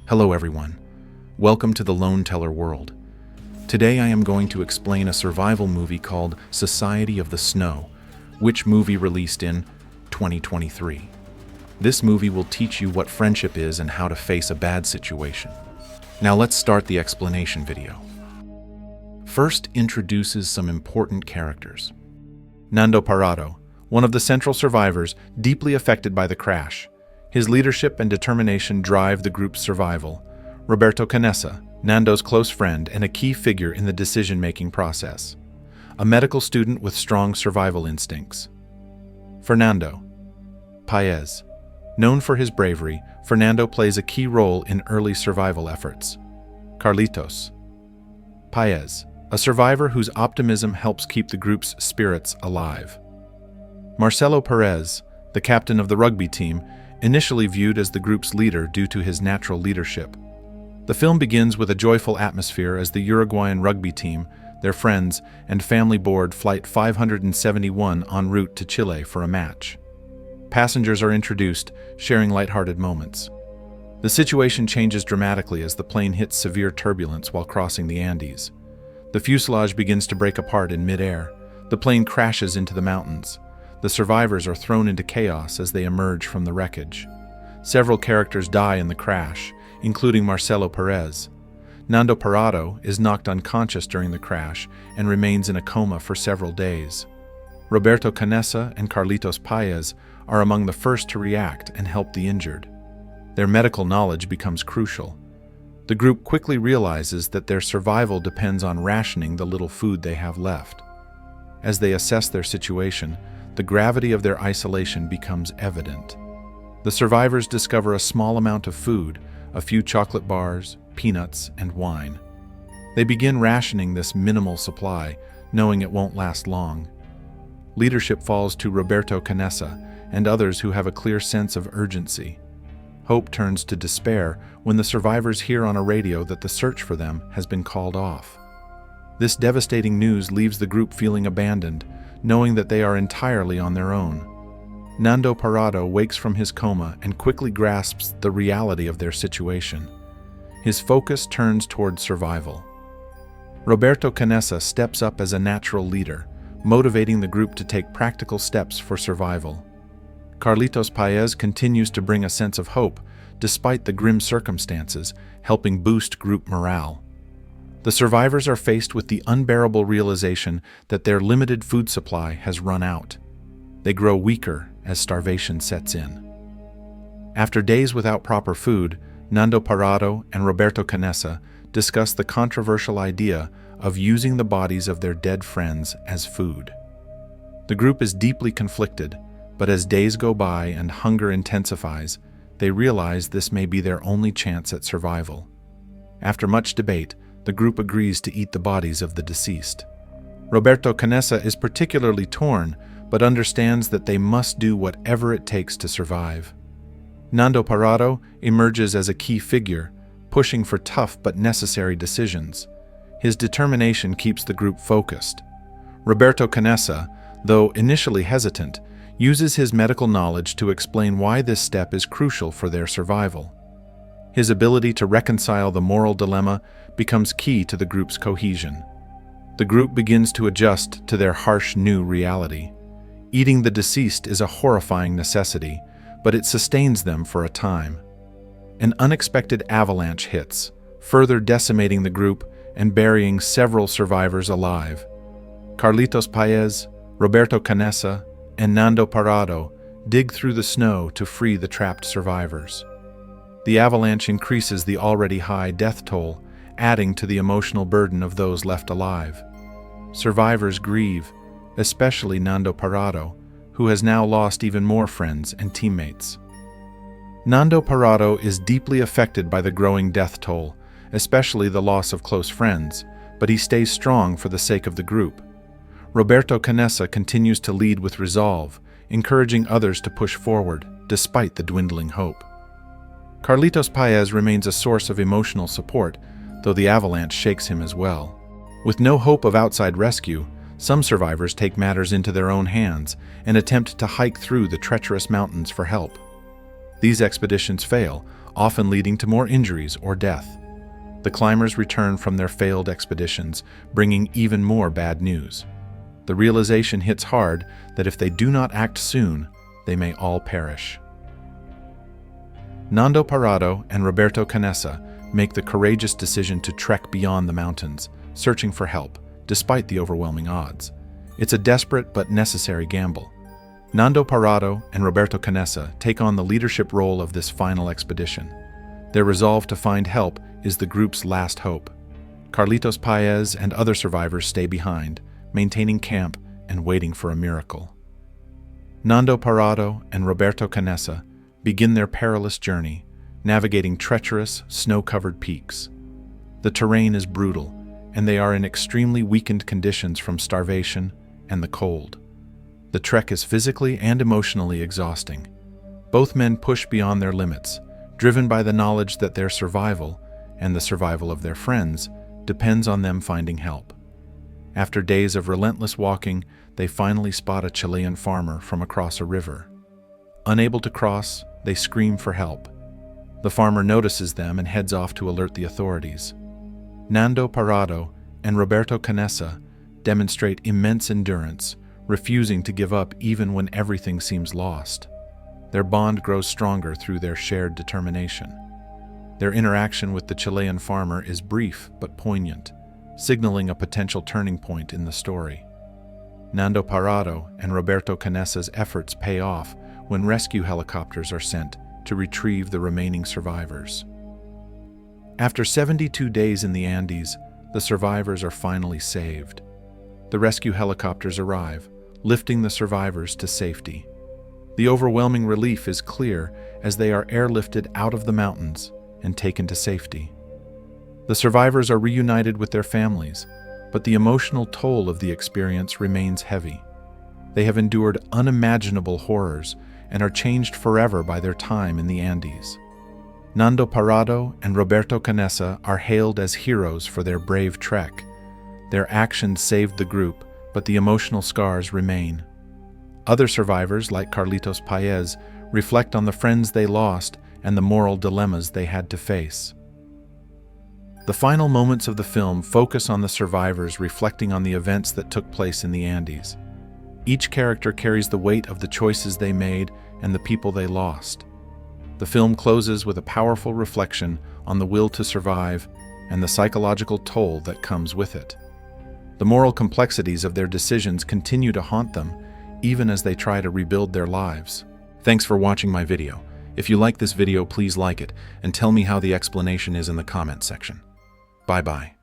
Hello everyone. Welcome to the Lone Teller world. Today I am going to explain a survival movie called Society of the Snow, which movie released in 2023. This movie will teach you what friendship is and how to face a bad situation. Now let's start the explanation video. First introduces some important characters. Nando Parado, one of the central survivors deeply affected by the crash. His leadership and determination drive the group's survival. Roberto Canessa, Nando's close friend and a key figure in the decision-making process. A medical student with strong survival instincts. Fernando Paez. Known for his bravery, Fernando plays a key role in early survival efforts. Carlitos Paez, a survivor whose optimism helps keep the group's spirits alive. Marcelo Perez, the captain of the rugby team, initially viewed as the group's leader due to his natural leadership. The film begins with a joyful atmosphere as the Uruguayan rugby team, their friends, and family board Flight 571 en route to Chile for a match. Passengers are introduced, sharing lighthearted moments. The situation changes dramatically as the plane hits severe turbulence while crossing the Andes. The fuselage begins to break apart in mid-air. The plane crashes into the mountains. The survivors are thrown into chaos as they emerge from the wreckage. Several characters die in the crash, including Marcelo Perez. Nando Parado is knocked unconscious during the crash and remains in a coma for several days. Roberto Canessa and Carlitos Paez are among the first to react and help the injured. Their medical knowledge becomes crucial. The group quickly realizes that their survival depends on rationing the little food they have left. As they assess their situation, the gravity of their isolation becomes evident. The survivors discover a small amount of food, a few chocolate bars, peanuts, and wine. They begin rationing this minimal supply, knowing it won't last long. Leadership falls to Roberto Canessa and others who have a clear sense of urgency. Hope turns to despair when the survivors hear on a radio that the search for them has been called off. This devastating news leaves the group feeling abandoned, knowing that they are entirely on their own. Nando Parado wakes from his coma and quickly grasps the reality of their situation. His focus turns toward survival. Roberto Canessa steps up as a natural leader, motivating the group to take practical steps for survival. Carlitos Paez continues to bring a sense of hope, despite the grim circumstances, helping boost group morale. The survivors are faced with the unbearable realization that their limited food supply has run out. They grow weaker as starvation sets in. After days without proper food, Nando Parado and Roberto Canessa discuss the controversial idea of using the bodies of their dead friends as food. The group is deeply conflicted, but as days go by and hunger intensifies, they realize this may be their only chance at survival. After much debate, the group agrees to eat the bodies of the deceased. Roberto Canessa is particularly torn, but understands that they must do whatever it takes to survive. Nando Parado emerges as a key figure, pushing for tough but necessary decisions. His determination keeps the group focused. Roberto Canessa, though initially hesitant, uses his medical knowledge to explain why this step is crucial for their survival. His ability to reconcile the moral dilemma becomes key to the group's cohesion. The group begins to adjust to their harsh new reality. Eating the deceased is a horrifying necessity, but it sustains them for a time. An unexpected avalanche hits, further decimating the group and burying several survivors alive. Carlitos Paez, Roberto Canessa, and Nando Parado dig through the snow to free the trapped survivors. The avalanche increases the already high death toll, adding to the emotional burden of those left alive. Survivors grieve, especially Nando Parado, who has now lost even more friends and teammates. Nando Parado is deeply affected by the growing death toll, especially the loss of close friends, but he stays strong for the sake of the group. Roberto Canessa continues to lead with resolve, encouraging others to push forward, despite the dwindling hope. Carlitos Paez remains a source of emotional support, though the avalanche shakes him as well. With no hope of outside rescue, some survivors take matters into their own hands and attempt to hike through the treacherous mountains for help. These expeditions fail, often leading to more injuries or death. The climbers return from their failed expeditions, bringing even more bad news. The realization hits hard that if they do not act soon, they may all perish. Nando Parrado and Roberto Canessa make the courageous decision to trek beyond the mountains, searching for help, despite the overwhelming odds. It's a desperate but necessary gamble. Nando Parrado and Roberto Canessa take on the leadership role of this final expedition. Their resolve to find help is the group's last hope. Carlitos Paez and other survivors stay behind, maintaining camp and waiting for a miracle. Nando Parrado and Roberto Canessa begin their perilous journey, navigating treacherous, snow-covered peaks. The terrain is brutal, and they are in extremely weakened conditions from starvation and the cold. The trek is physically and emotionally exhausting. Both men push beyond their limits, driven by the knowledge that their survival, and the survival of their friends, depends on them finding help. After days of relentless walking, they finally spot a Chilean farmer from across a river. Unable to cross, they scream for help. The farmer notices them and heads off to alert the authorities. Nando Parrado and Roberto Canessa demonstrate immense endurance, refusing to give up even when everything seems lost. Their bond grows stronger through their shared determination. Their interaction with the Chilean farmer is brief but poignant, signaling a potential turning point in the story. Nando Parrado and Roberto Canessa's efforts pay off when rescue helicopters are sent to retrieve the remaining survivors. After 72 days in the Andes, the survivors are finally saved. The rescue helicopters arrive, lifting the survivors to safety. The overwhelming relief is clear as they are airlifted out of the mountains and taken to safety. The survivors are reunited with their families, but the emotional toll of the experience remains heavy. They have endured unimaginable horrors and are changed forever by their time in the Andes. Nando Parrado and Roberto Canessa are hailed as heroes for their brave trek. Their actions saved the group, but the emotional scars remain. Other survivors, like Carlitos Paez, reflect on the friends they lost and the moral dilemmas they had to face. The final moments of the film focus on the survivors reflecting on the events that took place in the Andes. Each character carries the weight of the choices they made and the people they lost. The film closes with a powerful reflection on the will to survive and the psychological toll that comes with it. The moral complexities of their decisions continue to haunt them, even as they try to rebuild their lives. Thanks for watching my video. If you like this video, please like it, and tell me how the explanation is in the comment section. Bye-bye.